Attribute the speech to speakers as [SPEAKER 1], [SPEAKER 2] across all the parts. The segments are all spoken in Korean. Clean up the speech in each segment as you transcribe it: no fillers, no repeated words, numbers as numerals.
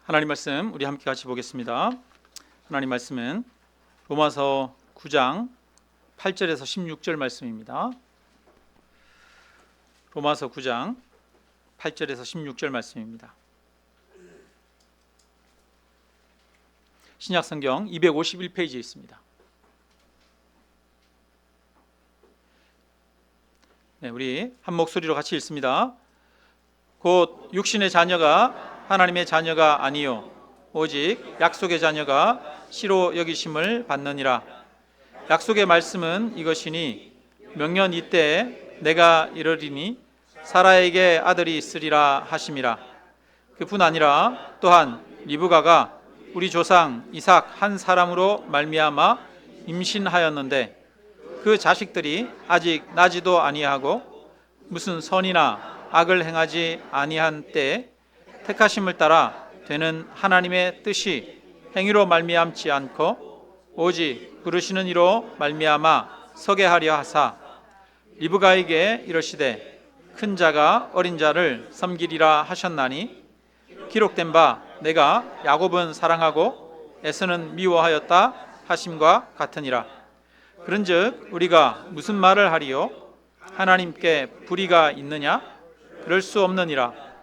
[SPEAKER 1] 하나님 말씀 우리 함께 같이 보겠습니다. 하나님 말씀은 로마서 9장 8절에서 16절 말씀입니다. 로마서 9장 8절에서 16절 말씀입니다. 신약성경 251페이지에 있습니다. 우리 한 목소리로 같이 읽습니다. 곧 육신의 자녀가 하나님의 자녀가 아니요 오직 약속의 자녀가 씨로 여기심을 받느니라. 약속의 말씀은 이것이니 명년 이때에 내가 이르리니 사라에게 아들이 있으리라 하심이라. 그뿐 아니라 또한 리브가가 우리 조상 이삭 한 사람으로 말미암아 임신하였는데 그 자식들이 아직 나지도 아니하고 무슨 선이나 악을 행하지 아니한 때에 택하심을 따라 되는 하나님의 뜻이 행위로 말미암지 않고 오직 부르시는 이로 말미암아 서게 하려 하사 리브가에게 이르시되 큰 자가 어린 자를 섬기리라 하셨나니 기록된 바 내가 야곱은 사랑하고 에서는 미워하였다 하심과 같으니라. 그런즉 우리가 무슨 말을 하리요? 하나님께 불의가 있느냐? 그럴 수 없느니라.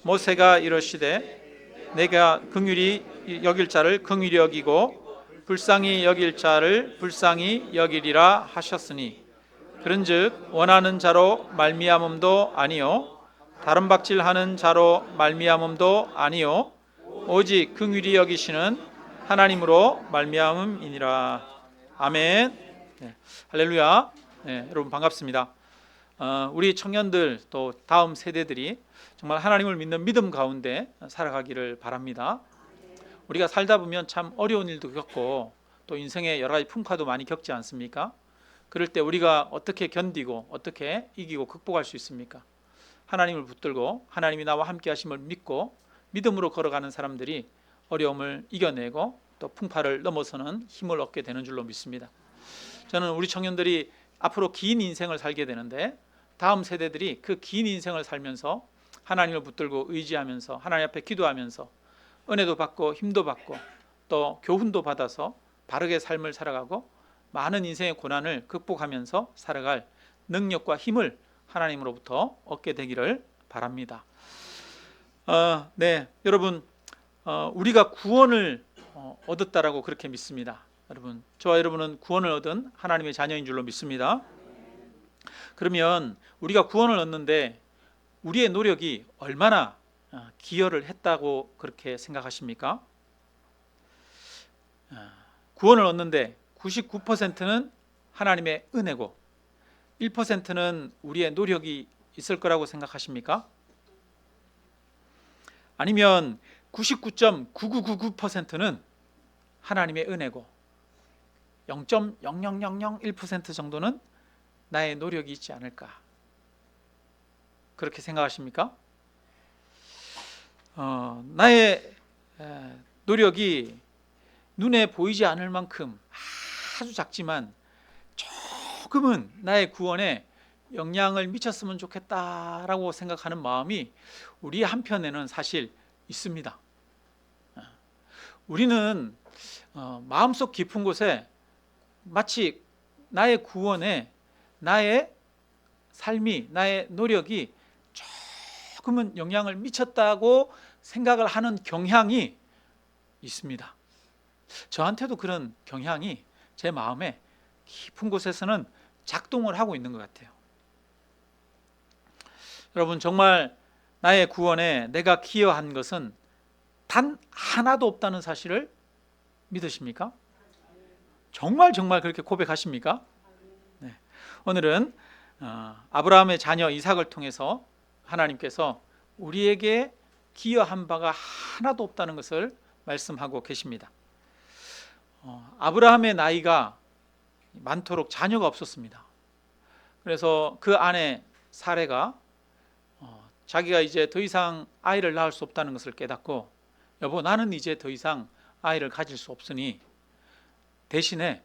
[SPEAKER 1] 모세가 이르시되 내가 긍휼히 여길 자를 긍휼히 여기고 불쌍히 여길 자를 불쌍히 여기리라 하셨으니 그런즉 원하는 자로 말미암음도 아니요 다른 박질하는 자로 말미암음도 아니요 오직 긍휼히 여기시는 하나님으로 말미암음이니라. 아멘. 할렐루야. 여러분 반갑습니다. 우리 청년들 또 다음 세대들이 정말 하나님을 믿는 믿음 가운데 살아가기를 바랍니다. 우리가 살다 보면 참 어려운 일도 겪고 또 인생의 여러 가지 풍파도 많이 겪지 않습니까? 그럴 때 우리가 어떻게 견디고 어떻게 이기고 극복할 수 있습니까? 하나님을 붙들고 하나님이 나와 함께 하심을 믿고 믿음으로 걸어가는 사람들이 어려움을 이겨내고 또 풍파를 넘어서는 힘을 얻게 되는 줄로 믿습니다. 저는 우리 청년들이 앞으로 긴 인생을 살게 되는데 다음 세대들이 그 긴 인생을 살면서 하나님을 붙들고 의지하면서 하나님 앞에 기도하면서 은혜도 받고 힘도 받고 또 교훈도 받아서 바르게 삶을 살아가고 많은 인생의 고난을 극복하면서 살아갈 능력과 힘을 하나님으로부터 얻게 되기를 바랍니다. 여러분 우리가 구원을 얻었다라고 그렇게 믿습니다. 여러분, 저와 여러분은 구원을 얻은 하나님의 자녀인 줄로 믿습니다. 그러면 우리가 구원을 얻는데 우리의 노력이 얼마나 기여를 했다고 그렇게 생각하십니까? 구원을 얻는데 99%는 하나님의 은혜고 1%는 우리의 노력이 있을 거라고 생각하십니까? 아니면 99.9999%는 하나님의 은혜고 0.0001% 정도는 나의 노력이 있지 않을까? 그렇게 생각하십니까? 나의 노력이 눈에 보이지 않을 만큼 아주 작지만 조금은 나의 구원에 영향을 미쳤으면 좋겠다라고 생각하는 마음이 우리 한편에는 사실 있습니다. 우리는 마음속 깊은 곳에 마치 나의 구원에 나의 삶이, 나의 노력이 조금은 영향을 미쳤다고 생각을 하는 경향이 있습니다. 저한테도 그런 경향이 제 마음에 깊은 곳에서는 작동을 하고 있는 것 같아요. 여러분, 정말 나의 구원에 내가 기여한 것은 단 하나도 없다는 사실을 믿으십니까? 정말 그렇게 고백하십니까? 네. 오늘은 아브라함의 자녀 이삭을 통해서 하나님께서 우리에게 기여한 바가 하나도 없다는 것을 말씀하고 계십니다. 아브라함의 나이가 많도록 자녀가 없었습니다. 그래서 그 아내 사레가 자기가 이제 더 이상 아이를 낳을 수 없다는 것을 깨닫고 여보, 나는 이제 더 이상 아이를 가질 수 없으니 대신에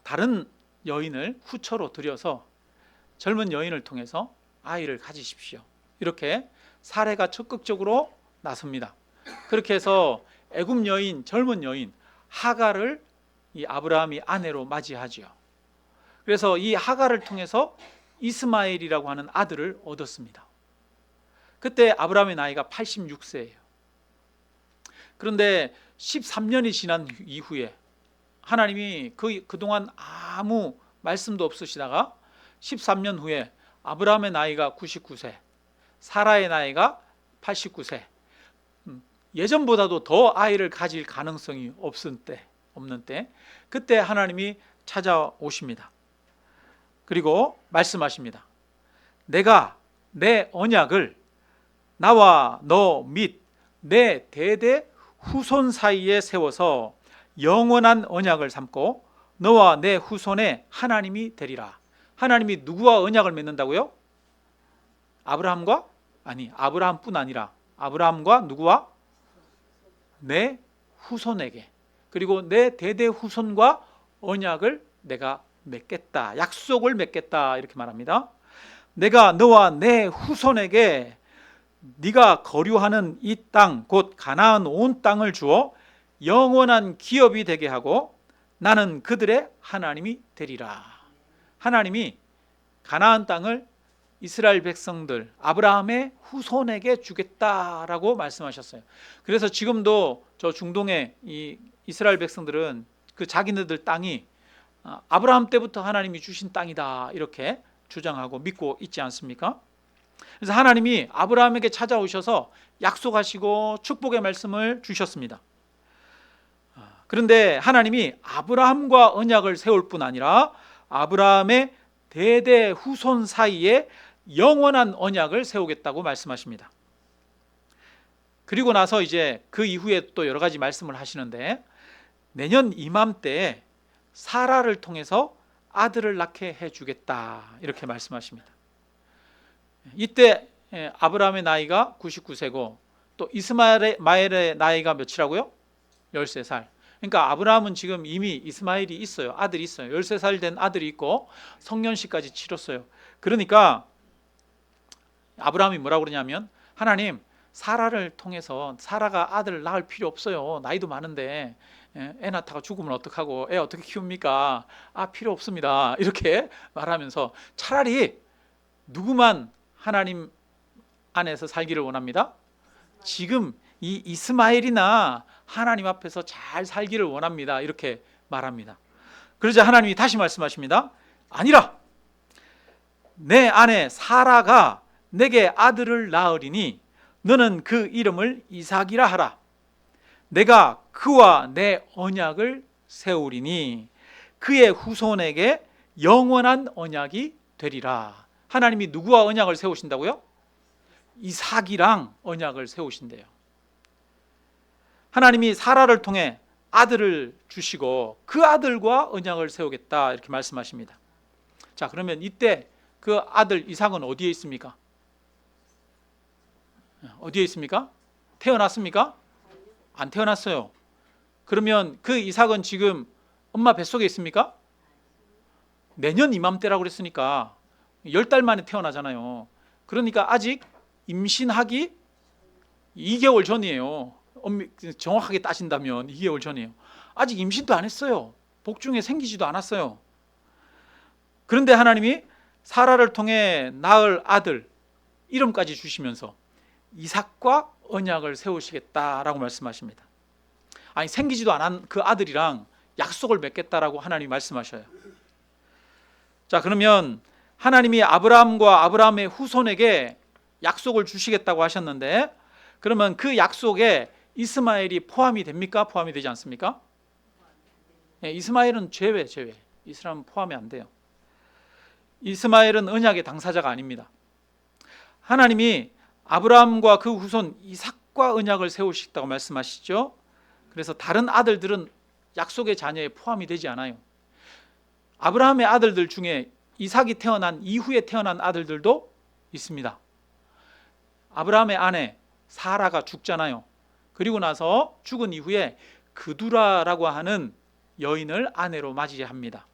[SPEAKER 1] 다른 여인을 후처로 들여서 젊은 여인을 통해서 아이를 가지십시오. 이렇게 사례가 적극적으로 나섭니다. 그렇게 해서 애굽 여인, 젊은 여인 하갈을 이 아브라함이 아내로 맞이하죠. 그래서 이 하갈을 통해서 이스마엘이라고 하는 아들을 얻었습니다. 그때 아브라함의 나이가 86세예요. 그런데 13년이 지난 이후에 하나님이 그동안 아무 말씀도 없으시다가 13년 후에 아브라함의 나이가 99세, 사라의 나이가 89세, 예전보다도 더 아이를 가질 가능성이 없는 때, 그때 하나님이 찾아오십니다. 그리고 말씀하십니다. 내가 내 언약을 나와 너 및 내 대대 후손 사이에 세워서 영원한 언약을 삼고 너와 내 후손의 하나님이 되리라. 하나님이 누구와 언약을 맺는다고요? 아브라함뿐 아니라 아브라함과 누구와? 내 후손에게, 그리고 내 대대 후손과 언약을 내가 맺겠다, 약속을 맺겠다, 이렇게 말합니다. 내가 너와 내 후손에게 네가 거류하는 이 땅 곧 가나안 온 땅을 주어 영원한 기업이 되게 하고 나는 그들의 하나님이 되리라. 하나님이 가나안 땅을 이스라엘 백성들 아브라함의 후손에게 주겠다라고 말씀하셨어요. 그래서 지금도 저 중동의 이 이스라엘 백성들은 그 자기네들 땅이 아브라함 때부터 하나님이 주신 땅이다 이렇게 주장하고 믿고 있지 않습니까? 그래서 하나님이 아브라함에게 찾아오셔서 약속하시고 축복의 말씀을 주셨습니다. 그런데 하나님이 아브라함과 언약을 세울 뿐 아니라 아브라함의 대대 후손 사이에 영원한 언약을 세우겠다고 말씀하십니다. 그리고 나서 이제 그 이후에 또 여러 가지 말씀을 하시는데 내년 이맘때에 사라를 통해서 아들을 낳게 해주겠다 이렇게 말씀하십니다. 이때 아브라함의 나이가 99세고 또 이스마엘의 나이가 몇이라고요? 13살. 그러니까 아브라함은 지금 이미 이스마엘이 있어요. 아들이 있어요. 13살 된 아들이 있고 성년식까지 치렀어요. 그러니까 아브라함이 뭐라고 그러냐면 하나님, 사라를 통해서 사라가 아들을 낳을 필요 없어요. 나이도 많은데 애 낳다가 죽으면 어떡하고 애 어떻게 키웁니까? 필요 없습니다. 이렇게 말하면서 차라리 누구만 하나님 안에서 살기를 원합니다? 지금 이 이스마엘이나 하나님 앞에서 잘 살기를 원합니다. 이렇게 말합니다. 그러자 하나님이 다시 말씀하십니다. 아니라 내 아내 사라가 내게 아들을 낳으리니 너는 그 이름을 이삭이라 하라. 내가 그와 내 언약을 세우리니 그의 후손에게 영원한 언약이 되리라. 하나님이 누구와 언약을 세우신다고요? 이삭이랑 언약을 세우신대요. 하나님이 사라를 통해 아들을 주시고 그 아들과 언약을 세우겠다 이렇게 말씀하십니다. 자, 그러면 이때 그 아들 이삭은 어디에 있습니까? 어디에 있습니까? 태어났습니까? 안 태어났어요. 그러면 그 이삭은 지금 엄마 뱃속에 있습니까? 내년 이맘때라고 그랬으니까 10달 만에 태어나잖아요. 그러니까 아직 임신하기 2개월 전이에요. 정확하게 따진다면 2개월 전이에요. 아직 임신도 안 했어요. 복중에 생기지도 않았어요. 그런데 하나님이 사라를 통해 낳을 아들 이름까지 주시면서 이삭과 언약을 세우시겠다라고 말씀하십니다. 아니, 생기지도 않은 그 아들이랑 약속을 맺겠다라고 하나님이 말씀하셔요. 자, 그러면 하나님이 아브라함과 아브라함의 후손에게 약속을 주시겠다고 하셨는데 그러면 그 약속에 이스마엘이 포함이 됩니까? 포함이 되지 않습니까? 이스마엘은 제외. 이스라엘은 포함이 안 돼요. 이스마엘은 언약의 당사자가 아닙니다. 하나님이 아브라함과 그 후손 이삭과 언약을 세우시겠다고 말씀하시죠. 그래서 다른 아들들은 약속의 자녀에 포함이 되지 않아요. 아브라함의 아들들 중에 이삭이 태어난 이후에 태어난 아들들도 있습니다. 아브라함의 아내 사라가 죽잖아요. 그리고 나서 죽은 이후에 그두라라고 하는 여인을 아내로 맞이합니다.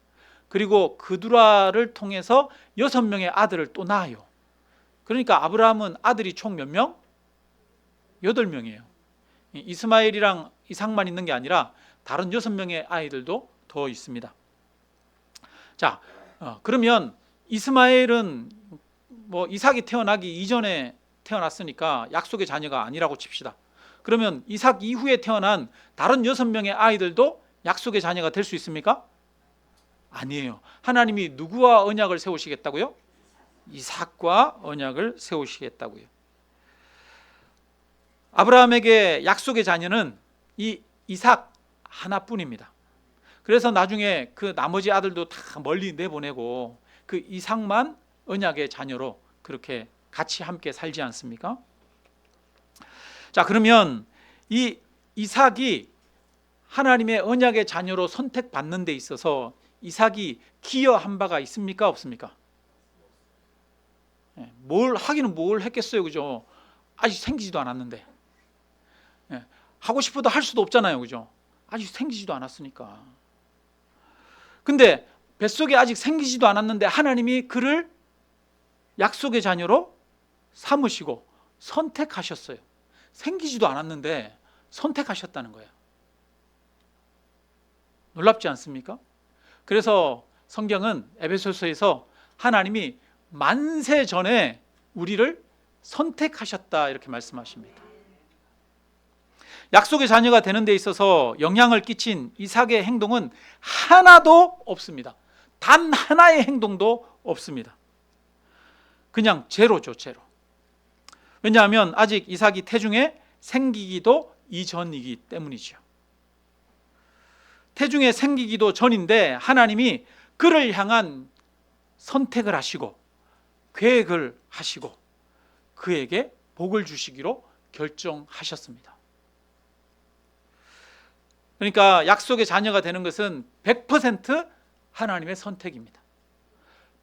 [SPEAKER 1] 그리고 그두라를 통해서 6명의 아들을 또 낳아요. 그러니까 아브라함은 아들이 총 몇 명? 8명이에요. 이스마엘이랑 이삭만 있는 게 아니라 다른 6명의 아이들도 더 있습니다. 자, 그러면 이스마엘은 뭐 이삭이 태어나기 이전에 태어났으니까 약속의 자녀가 아니라고 칩시다. 그러면 이삭 이후에 태어난 다른 6명의 아이들도 약속의 자녀가 될 수 있습니까? 아니에요. 하나님이 누구와 언약을 세우시겠다고요? 이삭과 언약을 세우시겠다고요. 아브라함에게 약속의 자녀는 이 이삭 하나뿐입니다. 그래서 나중에 그 나머지 아들도 다 멀리 내보내고 그 이삭만 언약의 자녀로 그렇게 같이 함께 살지 않습니까? 자, 그러면 이 이삭이 하나님의 언약의 자녀로 선택받는 데 있어서 이삭이 기여한 바가 있습니까? 없습니까? 뭘 하기는 뭘 했겠어요, 그죠? 아직 생기지도 않았는데. 하고 싶어도 할 수도 없잖아요, 그죠? 아직 생기지도 않았으니까. 근데 뱃속에 아직 생기지도 않았는데 하나님이 그를 약속의 자녀로 삼으시고 선택하셨어요. 생기지도 않았는데 선택하셨다는 거예요. 놀랍지 않습니까? 그래서 성경은 에베소서에서 하나님이 만세 전에 우리를 선택하셨다 이렇게 말씀하십니다. 약속의 자녀가 되는 데 있어서 영향을 끼친 이삭의 행동은 하나도 없습니다. 단 하나의 행동도 없습니다. 그냥 제로죠, 제로. 왜냐하면 아직 이삭이 태중에 생기기도 이전이기 때문이죠. 태중에 생기기도 전인데 하나님이 그를 향한 선택을 하시고 계획을 하시고 그에게 복을 주시기로 결정하셨습니다. 그러니까 약속의 자녀가 되는 것은 100% 하나님의 선택입니다.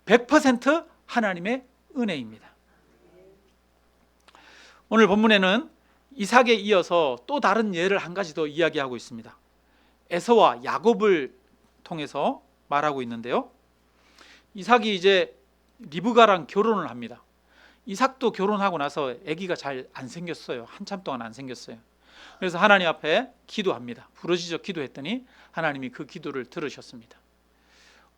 [SPEAKER 1] 100% 하나님의 은혜입니다. 오늘 본문에는 이삭에 이어서 또 다른 예를 한 가지 더 이야기하고 있습니다. 에서와 야곱을 통해서 말하고 있는데요. 이삭이 이제 리브가랑 결혼을 합니다. 이삭도 결혼하고 나서 아기가 잘 안 생겼어요. 한참 동안 안 생겼어요. 그래서 하나님 앞에 기도합니다. 부르짖어 기도했더니 하나님이 그 기도를 들으셨습니다.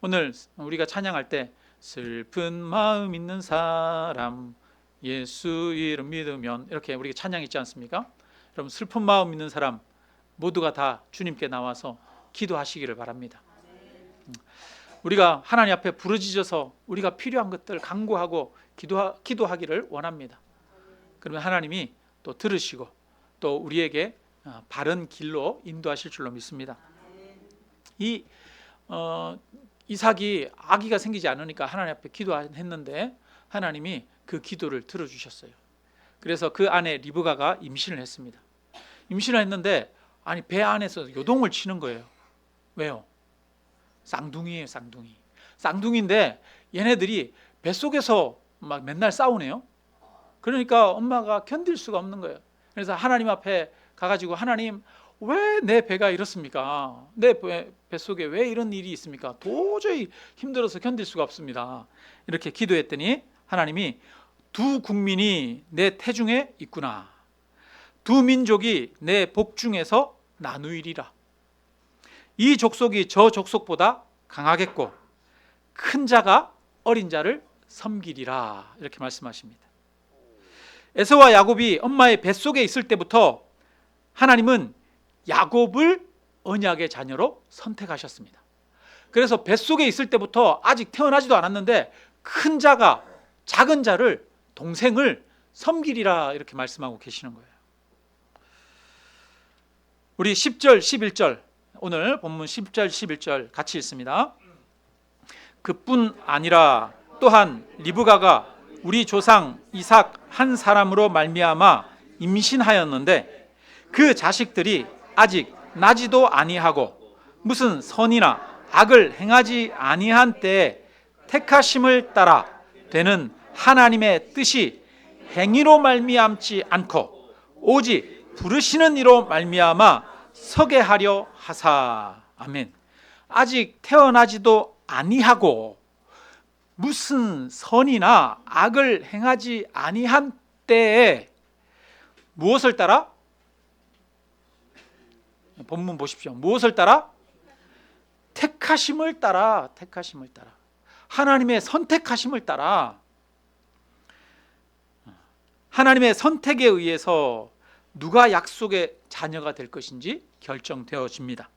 [SPEAKER 1] 오늘 우리가 찬양할 때 슬픈 마음 있는 사람 예수 이름 믿으면 이렇게 우리가 찬양했지 않습니까? 여러분 슬픈 마음 있는 사람 모두가 다 주님께 나와서 기도하시기를 바랍니다. 우리가 하나님 앞에 부르짖어서 우리가 필요한 것들 간구하고 기도하기를 원합니다. 그러면 하나님이 또 들으시고 또 우리에게 바른 길로 인도하실 줄로 믿습니다. 이삭이 아기가 생기지 않으니까 하나님 앞에 기도했는데 하나님이 그 기도를 들어주셨어요. 그래서 그 아내 리브가가 임신을 했습니다. 임신을 했는데 아니 배 안에서 요동을 치는 거예요. 왜요? 쌍둥이에요, 쌍둥이. 쌍둥이인데 얘네들이 뱃속에서 막 맨날 싸우네요. 그러니까 엄마가 견딜 수가 없는 거예요. 그래서 하나님 앞에 가가지고 하나님 왜 내 배가 이렇습니까? 내 뱃속에 왜 이런 일이 있습니까? 도저히 힘들어서 견딜 수가 없습니다. 이렇게 기도했더니 하나님이 두 국민이 내 태중에 있구나. 두 민족이 내 복중에서 나누이리라. 이 족속이 저 족속보다 강하겠고 큰 자가 어린 자를 섬기리라. 이렇게 말씀하십니다. 에서와 야곱이 엄마의 뱃속에 있을 때부터 하나님은 야곱을 언약의 자녀로 선택하셨습니다. 그래서 뱃속에 있을 때부터 아직 태어나지도 않았는데 큰 자가 작은 자를 동생을 섬기리라 이렇게 말씀하고 계시는 거예요. 우리 10절 11절 오늘 본문 10절 11절 같이 읽습니다. 그뿐 아니라 또한 리브가가 우리 조상 이삭 한 사람으로 말미암아 임신하였는데 그 자식들이 아직 나지도 아니하고 무슨 선이나 악을 행하지 아니한 때에 택하심을 따라 되는 하나님의 뜻이 행위로 말미암지 않고 오직 부르시는 이로 말미암아 서게 하려 하사. 아멘. 아직 태어나지도 아니하고 무슨 선이나 악을 행하지 아니한 때에 무엇을 따라? 본문 보십시오. 무엇을 따라? 택하심을 따라. 택하심을 따라. 하나님의 선택하심을 따라. 하나님의 선택에 의해서 누가 약속의 자녀가 될 것인지 결정되어집니다.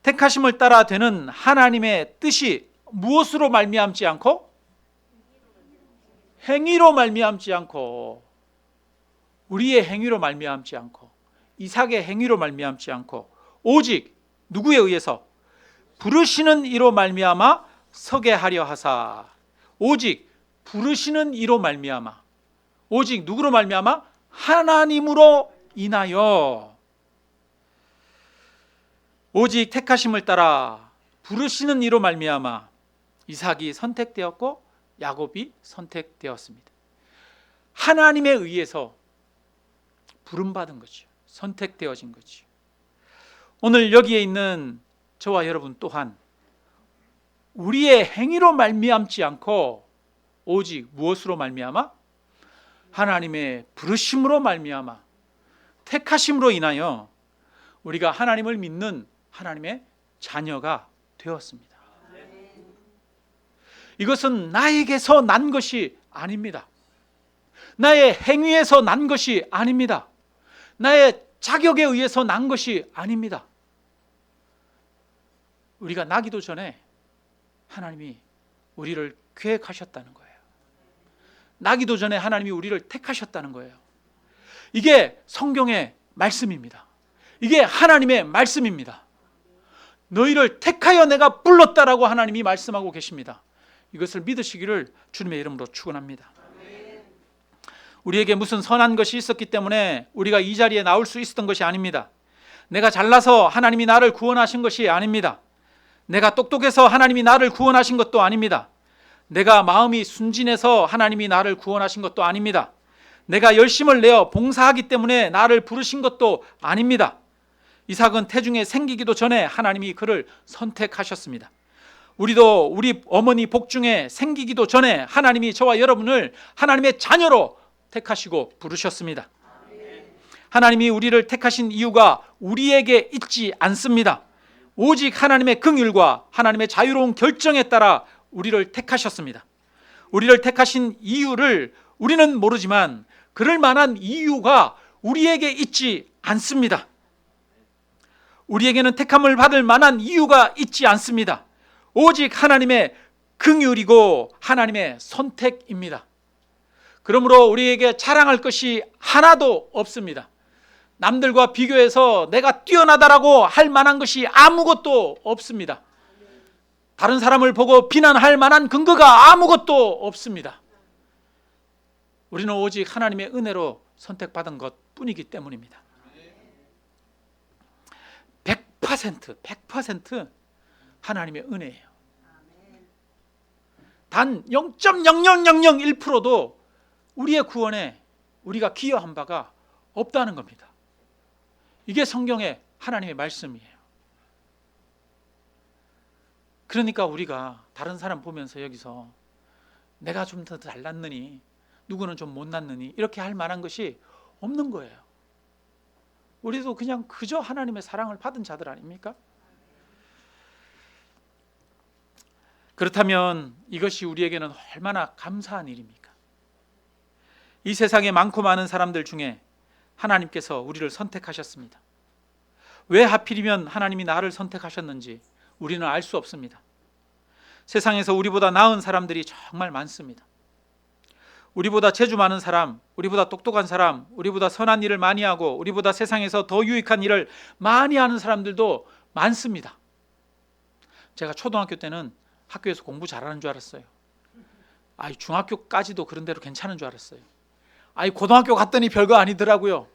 [SPEAKER 1] 택하심을 따라 되는 하나님의 뜻이 무엇으로 말미암지 않고, 행위로 말미암지 않고, 우리의 행위로 말미암지 않고, 이삭의 행위로 말미암지 않고, 오직 누구에 의해서? 부르시는 이로 말미암아 서게 하려 하사. 오직 부르시는 이로 말미암아. 오직 누구로 말미암아? 하나님으로 인하여. 오직 택하심을 따라 부르시는 이로 말미암아 이삭이 선택되었고 야곱이 선택되었습니다. 하나님에 의해서 부름받은 거죠. 선택되어진 거죠. 오늘 여기에 있는 저와 여러분 또한 우리의 행위로 말미암지 않고 오직 무엇으로 말미암아? 하나님의 부르심으로 말미암아 택하심으로 인하여 우리가 하나님을 믿는 하나님의 자녀가 되었습니다. 이것은 나에게서 난 것이 아닙니다. 나의 행위에서 난 것이 아닙니다. 나의 자격에 의해서 난 것이 아닙니다. 우리가 나기도 전에 하나님이 우리를 계획하셨다는 거예요. 나기도 전에 하나님이 우리를 택하셨다는 거예요. 이게 성경의 말씀입니다. 이게 하나님의 말씀입니다. 너희를 택하여 내가 불렀다라고 하나님이 말씀하고 계십니다. 이것을 믿으시기를 주님의 이름으로 축원합니다. 우리에게 무슨 선한 것이 있었기 때문에 우리가 이 자리에 나올 수 있었던 것이 아닙니다. 내가 잘나서 하나님이 나를 구원하신 것이 아닙니다. 내가 똑똑해서 하나님이 나를 구원하신 것도 아닙니다. 내가 마음이 순진해서 하나님이 나를 구원하신 것도 아닙니다. 내가 열심을 내어 봉사하기 때문에 나를 부르신 것도 아닙니다. 이삭은 태중에 생기기도 전에 하나님이 그를 선택하셨습니다. 우리도 우리 어머니 복중에 생기기도 전에 하나님이 저와 여러분을 하나님의 자녀로 택하시고 부르셨습니다. 하나님이 우리를 택하신 이유가 우리에게 있지 않습니다. 오직 하나님의 긍휼과 하나님의 자유로운 결정에 따라 우리를 택하셨습니다. 우리를 택하신 이유를 우리는 모르지만 그럴 만한 이유가 우리에게 있지 않습니다. 우리에게는 택함을 받을 만한 이유가 있지 않습니다. 오직 하나님의 긍휼이고 하나님의 선택입니다. 그러므로 우리에게 자랑할 것이 하나도 없습니다. 남들과 비교해서 내가 뛰어나다라고 할 만한 것이 아무것도 없습니다. 다른 사람을 보고 비난할 만한 근거가 아무것도 없습니다. 우리는 오직 하나님의 은혜로 선택받은 것 뿐이기 때문입니다. 100% 하나님의 은혜예요. 단 0.0001%도 우리의 구원에 우리가 기여한 바가 없다는 겁니다. 이게 성경의 하나님의 말씀이에요. 그러니까 우리가 다른 사람 보면서 여기서 내가 좀 더 잘났느니 누구는 좀 못났느니 이렇게 할 만한 것이 없는 거예요. 우리도 그냥 그저 하나님의 사랑을 받은 자들 아닙니까? 그렇다면 이것이 우리에게는 얼마나 감사한 일입니까? 이 세상에 많고 많은 사람들 중에 하나님께서 우리를 선택하셨습니다. 왜 하필이면 하나님이 나를 선택하셨는지 우리는 알 수 없습니다. 세상에서 우리보다 나은 사람들이 정말 많습니다. 우리보다 재주 많은 사람, 우리보다 똑똑한 사람, 우리보다 선한 일을 많이 하고 우리보다 세상에서 더 유익한 일을 많이 하는 사람들도 많습니다. 제가 초등학교 때는 학교에서 공부 잘하는 줄 알았어요. 중학교까지도 그런 대로 괜찮은 줄 알았어요. 고등학교 갔더니 별거 아니더라고요.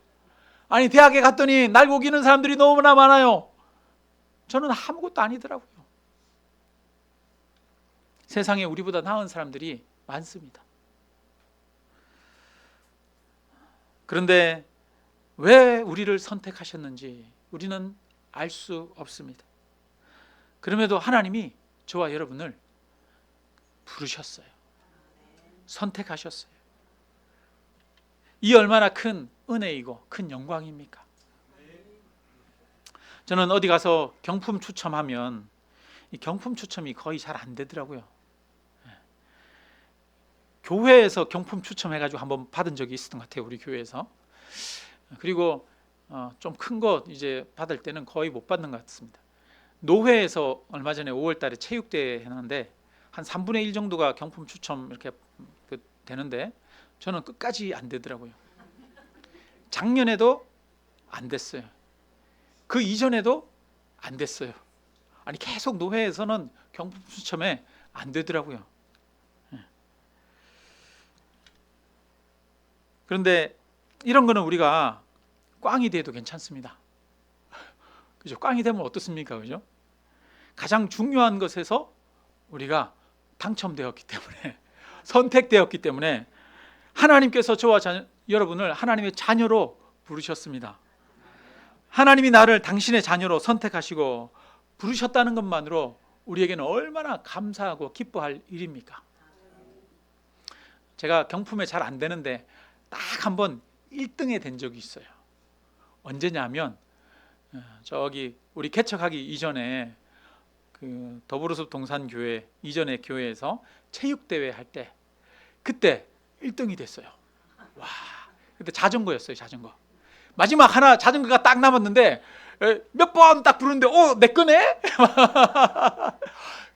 [SPEAKER 1] 대학에 갔더니 날 우기는 사람들이 너무나 많아요. 저는 아무것도 아니더라고요. 세상에 우리보다 나은 사람들이 많습니다. 그런데 왜 우리를 선택하셨는지 우리는 알 수 없습니다. 그럼에도 하나님이 저와 여러분을 부르셨어요. 선택하셨어요. 이 얼마나 큰 은혜이고 큰 영광입니까? 저는 어디 가서 경품 추첨하면 이 경품 추첨이 거의 잘 안 되더라고요. 교회에서 경품 추첨해가지고 한번 받은 적이 있었던 것 같아요, 우리 교회에서. 그리고 좀 큰 거 이제 받을 때는 거의 못 받는 것 같습니다. 노회에서 얼마 전에 5월달에 체육대회 했는데 한 3분의 1 정도가 경품 추첨 이렇게 되는데 저는 끝까지 안 되더라고요. 작년에도 안 됐어요. 그 이전에도 안 됐어요. 아니 계속 노회에서는 경품 추첨에 안 되더라고요. 그런데 이런 거는 우리가 꽝이 돼도 괜찮습니다. 그죠? 꽝이 되면 어떻습니까? 그죠? 가장 중요한 것에서 우리가 당첨되었기 때문에, 선택되었기 때문에 하나님께서 저와 여러분을 하나님의 자녀로 부르셨습니다. 하나님이 나를 당신의 자녀로 선택하시고 부르셨다는 것만으로 우리에게는 얼마나 감사하고 기뻐할 일입니까? 제가 경품에 잘 안 되는데 딱 한 번 1등에 된 적이 있어요. 언제냐면 저기 우리 개척하기 이전에 그 더불어숲 동산교회 이전의 교회에서 체육대회 할 때 그때 1등이 됐어요. 와, 그때 자전거였어요. 자전거 마지막 하나 자전거가 딱 남았는데 몇 번 딱 부르는데 내 거네?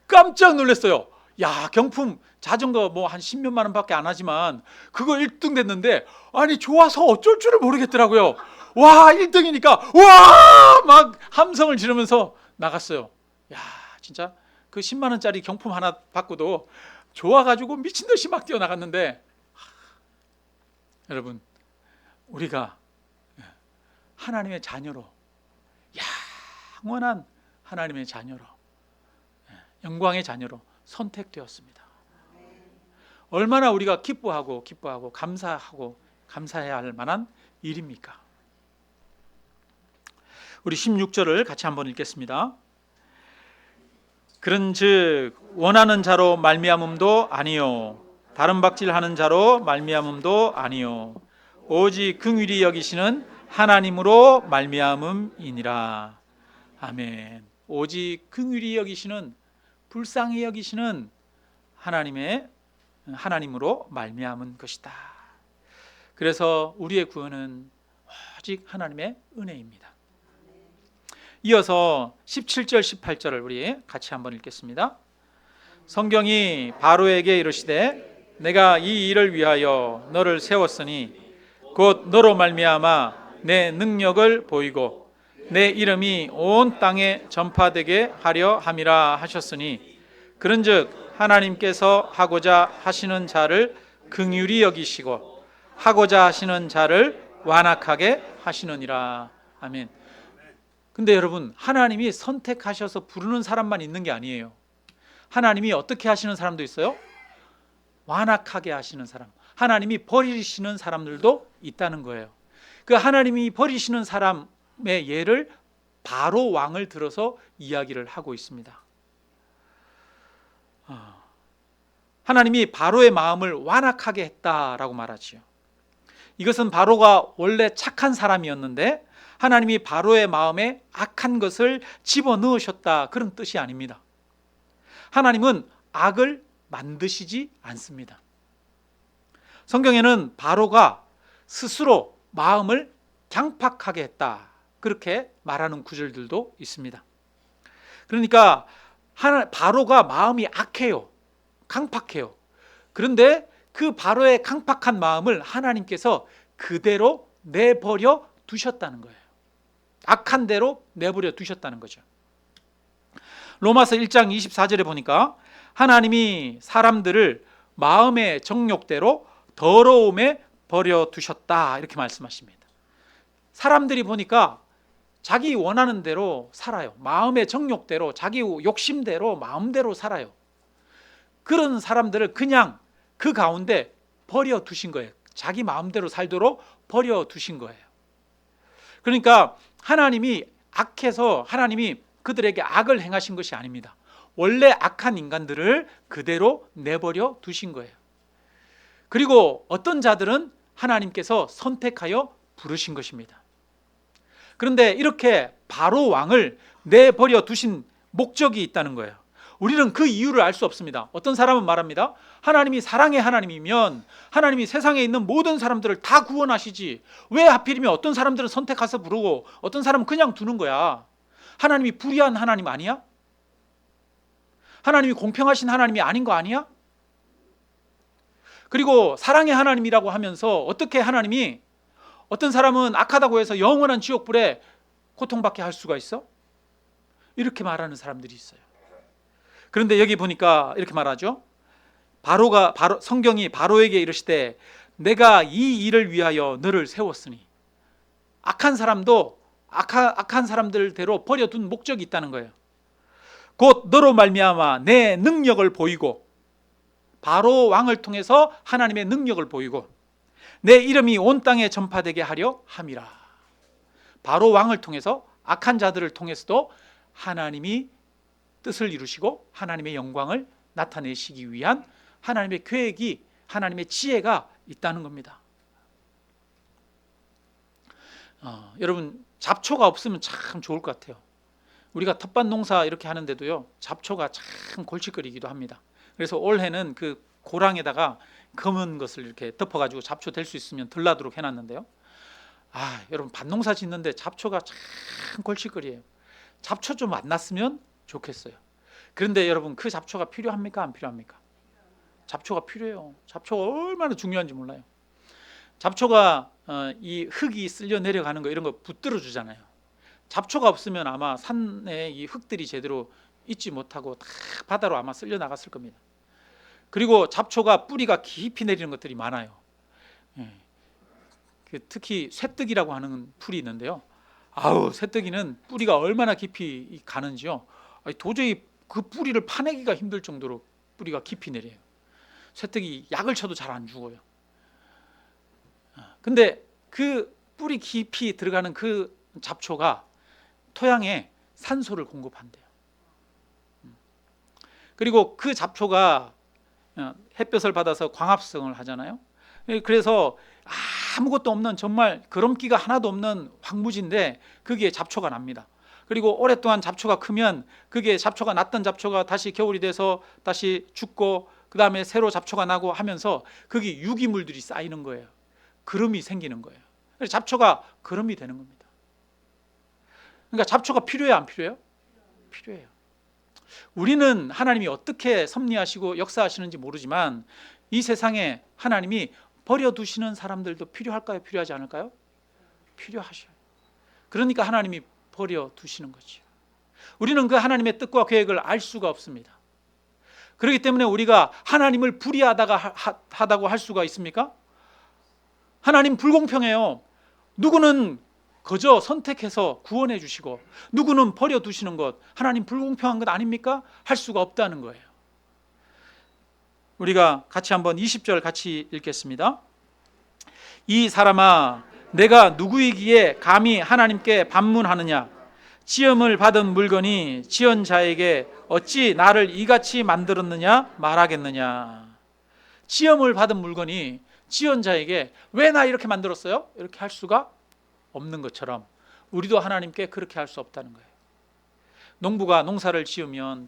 [SPEAKER 1] 깜짝 놀랐어요. 야, 경품 자전거 뭐 한 10몇만 원밖에 안 하지만 그거 1등 됐는데 아니 좋아서 어쩔 줄을 모르겠더라고요. 와, 1등이니까 와! 막 함성을 지르면서 나갔어요. 야, 진짜 그 10만 원짜리 경품 하나 받고도 좋아가지고 미친 듯이 막 뛰어나갔는데 여러분, 우리가 하나님의 자녀로, 영원한 하나님의 자녀로, 영광의 자녀로 선택되었습니다. 얼마나 우리가 기뻐하고 감사해야 할 만한 일입니까? 우리 16절을 같이 한번 읽겠습니다. 그런즉 원하는 자로 말미암음도 아니요 다른 박질하는 자로 말미암음도 아니요 오직 긍휼히 여기시는 하나님으로 말미암음이니라. 아멘. 오직 긍휼히 여기시는, 불쌍히 여기시는 하나님으로 말미암은 것이다. 그래서 우리의 구원은 오직 하나님의 은혜입니다. 이어서 17절 18절을 우리 같이 한번 읽겠습니다. 성경이 바로에게 이르시되 내가 이 일을 위하여 너를 세웠으니 곧 너로 말미암아 내 능력을 보이고 내 이름이 온 땅에 전파되게 하려 함이라 하셨으니 그런즉 하나님께서 하고자 하시는 자를 긍휼히 여기시고 하고자 하시는 자를 완악하게 하시느니라. 아멘. 근데 여러분, 하나님이 선택하셔서 부르는 사람만 있는 게 아니에요. 하나님이 어떻게 하시는 사람도 있어요? 완악하게 하시는 사람, 하나님이 버리시는 사람들도 있다는 거예요. 그 하나님이 버리시는 사람의 예를 바로 왕을 들어서 이야기를 하고 있습니다. 하나님이 바로의 마음을 완악하게 했다라고 말하지요. 이것은 바로가 원래 착한 사람이었는데 하나님이 바로의 마음에 악한 것을 집어넣으셨다, 그런 뜻이 아닙니다. 하나님은 악을 만드시지 않습니다. 성경에는 바로가 스스로 마음을 강팍하게 했다, 그렇게 말하는 구절들도 있습니다. 그러니까 바로가 마음이 악해요. 강팍해요. 그런데 그 바로의 강팍한 마음을 하나님께서 그대로 내버려 두셨다는 거예요. 악한 대로 내버려 두셨다는 거죠. 로마서 1장 24절에 보니까 하나님이 사람들을 마음의 정욕대로 더러움에 버려 두셨다, 이렇게 말씀하십니다. 사람들이 보니까 자기 원하는 대로 살아요. 마음의 정욕대로, 자기 욕심대로, 마음대로 살아요. 그런 사람들을 그냥 그 가운데 버려 두신 거예요. 자기 마음대로 살도록 버려 두신 거예요. 그러니까 하나님이 악해서 하나님이 그들에게 악을 행하신 것이 아닙니다. 원래 악한 인간들을 그대로 내버려 두신 거예요. 그리고 어떤 자들은 하나님께서 선택하여 부르신 것입니다. 그런데 이렇게 바로 왕을 내버려 두신 목적이 있다는 거예요. 우리는 그 이유를 알 수 없습니다. 어떤 사람은 말합니다. 하나님이 사랑의 하나님이면 하나님이 세상에 있는 모든 사람들을 다 구원하시지 왜 하필이면 어떤 사람들은 선택해서 부르고 어떤 사람은 그냥 두는 거야. 하나님이 불의한 하나님 아니야? 하나님이 공평하신 하나님이 아닌 거 아니야? 그리고 사랑의 하나님이라고 하면서 어떻게 하나님이 어떤 사람은 악하다고 해서 영원한 지옥불에 고통받게 할 수가 있어? 이렇게 말하는 사람들이 있어요. 그런데 여기 보니까 이렇게 말하죠. 성경이 바로에게 이르시되 내가 이 일을 위하여 너를 세웠으니 악한 사람도 악한 사람들대로 버려둔 목적이 있다는 거예요. 곧 너로 말미암아 내 능력을 보이고 바로 왕을 통해서 하나님의 능력을 보이고 내 이름이 온 땅에 전파되게 하려 함이라. 바로 왕을 통해서 악한 자들을 통해서도 하나님이 뜻을 이루시고 하나님의 영광을 나타내시기 위한 하나님의 계획이 하나님의 지혜가 있다는 겁니다. 여러분 잡초가 없으면 참 좋을 것 같아요. 우리가 텃밭 농사 이렇게 하는데도요 잡초가 참 골칫거리기도 합니다. 그래서 올해는 그 고랑에다가 검은 것을 이렇게 덮어가지고 잡초 될 수 있으면 덜 나도록 해놨는데요. 여러분 밭농사 짓는데 잡초가 참 골칫거리예요. 잡초 좀 안 났으면 좋겠어요. 그런데 여러분 그 잡초가 필요합니까? 안 필요합니까? 잡초가 필요해요. 잡초가 얼마나 중요한지 몰라요. 잡초가 이 흙이 쓸려 내려가는 거 이런 거 붙들어 주잖아요. 잡초가 없으면 아마 산에 이 흙들이 제대로 있지 못하고 다 바다로 아마 쓸려 나갔을 겁니다. 그리고 잡초가 뿌리가 깊이 내리는 것들이 많아요. 특히 쇠뜨기라고 하는 풀이 있는데요. 쇠뜨기는 뿌리가 얼마나 깊이 가는지요. 도저히 그 뿌리를 파내기가 힘들 정도로 뿌리가 깊이 내려요. 쇠뜨기 약을 쳐도 잘 안 죽어요. 근데 그 뿌리 깊이 들어가는 그 잡초가 토양에 산소를 공급한대요. 그리고 그 잡초가 햇볕을 받아서 광합성을 하잖아요. 그래서 아무것도 없는 정말 거름기가 하나도 없는 황무지인데 거기에 잡초가 납니다. 그리고 오랫동안 잡초가 크면 그게 잡초가 났던 잡초가 다시 겨울이 돼서 다시 죽고 그 다음에 새로 잡초가 나고 하면서 거기 유기물들이 쌓이는 거예요. 거름이 생기는 거예요. 그래서 잡초가 거름이 되는 겁니다. 그러니까 잡초가 필요해요, 안 필요해요? 필요해요. 우리는 하나님이 어떻게 섭리하시고 역사하시는지 모르지만 이 세상에 하나님이 버려두시는 사람들도 필요할까요? 필요하지 않을까요? 필요하셔요. 그러니까 하나님이 버려두시는 거죠. 우리는 그 하나님의 뜻과 계획을 알 수가 없습니다. 그렇기 때문에 우리가 하나님을 불의하다고 할 수가 있습니까? 하나님 불공평해요. 누구는 그저 선택해서 구원해 주시고 누구는 버려두시는 것, 하나님 불공평한 것 아닙니까? 할 수가 없다는 거예요. 우리가 같이 한번 20절 같이 읽겠습니다. 이 사람아 내가 누구이기에 감히 하나님께 반문하느냐? 지음을 받은 물건이 지은 자에게 어찌 나를 이같이 만들었느냐 말하겠느냐. 지음을 받은 물건이 지은 자에게 왜 나 이렇게 만들었어요? 이렇게 할 수가 없는 것처럼 우리도 하나님께 그렇게 할 수 없다는 거예요. 농부가 농사를 지으면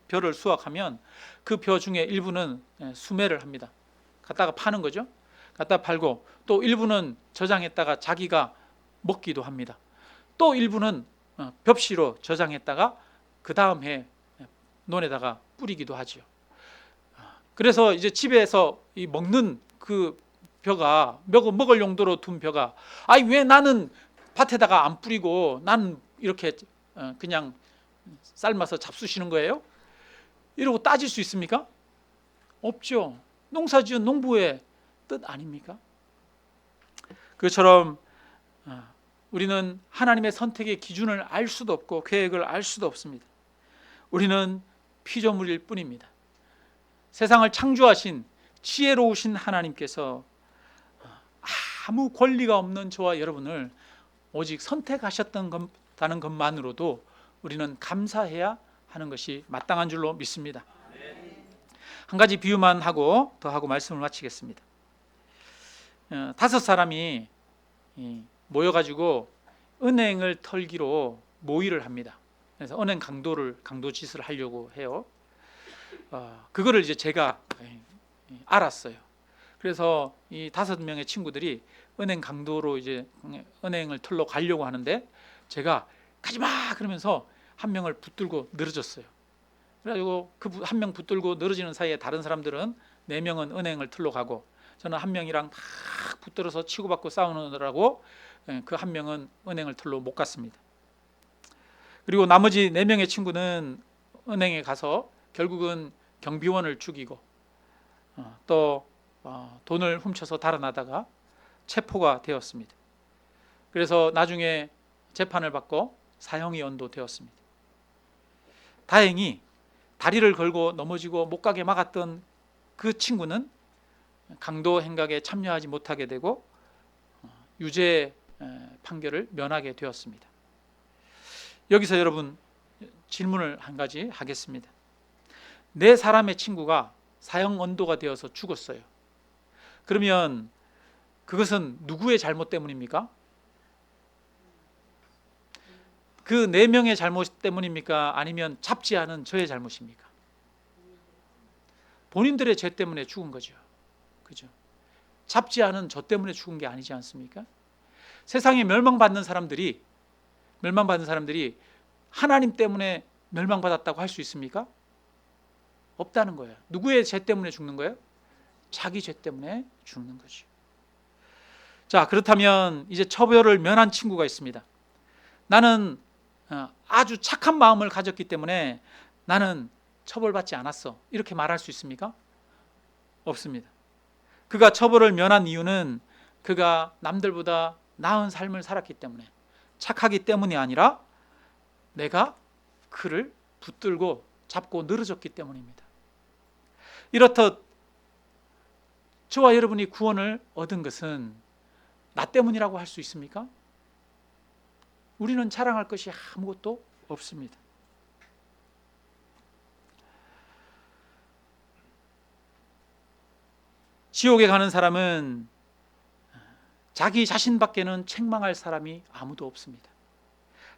[SPEAKER 1] 벼를 수확하면 그 벼 중에 일부는 수매를 합니다. 갖다가 파는 거죠. 갖다 팔고 또 일부는 저장했다가 자기가 먹기도 합니다. 또 일부는 벽시로 저장했다가 그 다음 해 논에다가 뿌리기도 하죠. 그래서 이제 집에서 이 먹는 그 벼가 먹을 용도로 둔 벼가 왜 나는 밭에다가 안 뿌리고 나는 이렇게 그냥 삶아서 잡수시는 거예요? 이러고 따질 수 있습니까? 없죠. 농사지은 농부의 뜻 아닙니까? 그처럼 우리는 하나님의 선택의 기준을 알 수도 없고 계획을 알 수도 없습니다. 우리는 피조물일 뿐입니다. 세상을 창조하신 지혜로우신 하나님께서 아무 권리가 없는 저와 여러분을 오직 선택하셨다는 것만으로도 우리는 감사해야 하는 것이 마땅한 줄로 믿습니다. 한 가지 비유만 하고 더 하고 말씀을 마치겠습니다. 5 사람이 모여가지고 은행을 털기로 모의를 합니다. 그래서 은행 강도짓을 하려고 해요. 그거를 이제 제가 알았어요. 그래서 이 5명의 친구들이 은행 강도로 이제 은행을 털러 가려고 하는데 제가 가지마 그러면서 한 명을 붙들고 늘어졌어요. 그래가지고 그 한 명 붙들고 늘어지는 사이에 다른 사람들은 4명은 은행을 털러 가고 저는 한 명이랑 막 붙들어서 치고받고 싸우느라고 그 한 명은 은행을 털러 못 갔습니다. 그리고 나머지 4명의 친구는 은행에 가서 결국은 경비원을 죽이고 또 돈을 훔쳐서 달아나다가 체포가 되었습니다. 그래서 나중에 재판을 받고 사형이 연도되었습니다. 다행히 다리를 걸고 넘어지고 못 가게 막았던 그 친구는 강도 행각에 참여하지 못하게 되고 유죄 판결을 면하게 되었습니다. 여기서 여러분 질문을 한 가지 하겠습니다. 4사람의 친구가 사형 언도가 되어서 죽었어요. 그러면 그것은 누구의 잘못 때문입니까? 그 4명의 잘못 때문입니까? 아니면 잡지 않은 저의 잘못입니까? 본인들의 죄 때문에 죽은 거죠. 그죠? 잡지 않은 저 때문에 죽은 게 아니지 않습니까? 세상에 멸망받는 사람들이 하나님 때문에 멸망받았다고 할 수 있습니까? 없다는 거예요. 누구의 죄 때문에 죽는 거예요? 자기 죄 때문에 죽는 거죠. 자, 그렇다면 이제 처벌을 면한 친구가 있습니다. 나는 아주 착한 마음을 가졌기 때문에 나는 처벌받지 않았어. 이렇게 말할 수 있습니까? 없습니다. 그가 처벌을 면한 이유는 그가 남들보다 나은 삶을 살았기 때문에, 착하기 때문이 아니라 내가 그를 붙들고 잡고 늘어졌기 때문입니다. 이렇듯 저와 여러분이 구원을 얻은 것은 나 때문이라고 할 수 있습니까? 우리는 자랑할 것이 아무것도 없습니다. 지옥에 가는 사람은 자기 자신밖에는 책망할 사람이 아무도 없습니다.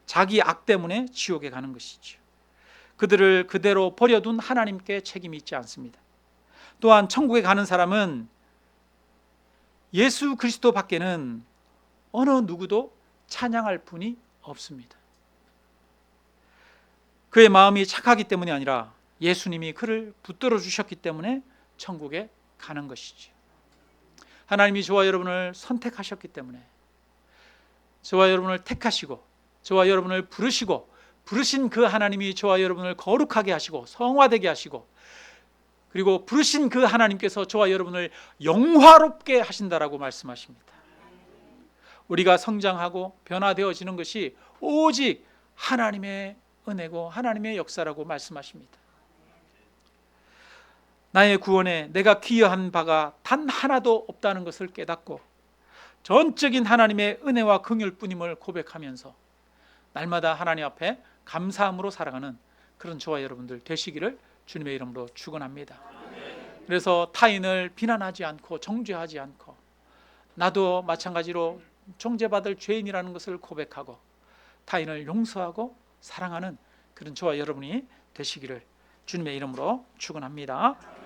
[SPEAKER 1] 자기 악 때문에 지옥에 가는 것이죠. 그들을 그대로 버려둔 하나님께 책임이 있지 않습니다. 또한 천국에 가는 사람은 예수 그리스도 밖에는 어느 누구도 찬양할 분이 없습니다. 그의 마음이 착하기 때문이 아니라 예수님이 그를 붙들어 주셨기 때문에 천국에 가는 것이죠. 하나님이 저와 여러분을 선택하셨기 때문에, 저와 여러분을 택하시고 저와 여러분을 부르신 그 하나님이 저와 여러분을 거룩하게 하시고 성화되게 하시고, 그리고 부르신 그 하나님께서 저와 여러분을 영화롭게 하신다라고 말씀하십니다. 우리가 성장하고 변화되어지는 것이 오직 하나님의 은혜고 하나님의 역사라고 말씀하십니다. 나의 구원에 내가 기여한 바가 단 하나도 없다는 것을 깨닫고 전적인 하나님의 은혜와 긍휼 뿐임을 고백하면서 날마다 하나님 앞에 감사함으로 살아가는 그런 저와 여러분들 되시기를 주님의 이름으로 축원합니다. 그래서 타인을 비난하지 않고 정죄하지 않고 나도 마찬가지로 정죄받을 죄인이라는 것을 고백하고 타인을 용서하고 사랑하는 그런 저와 여러분이 되시기를 주님의 이름으로 축원합니다.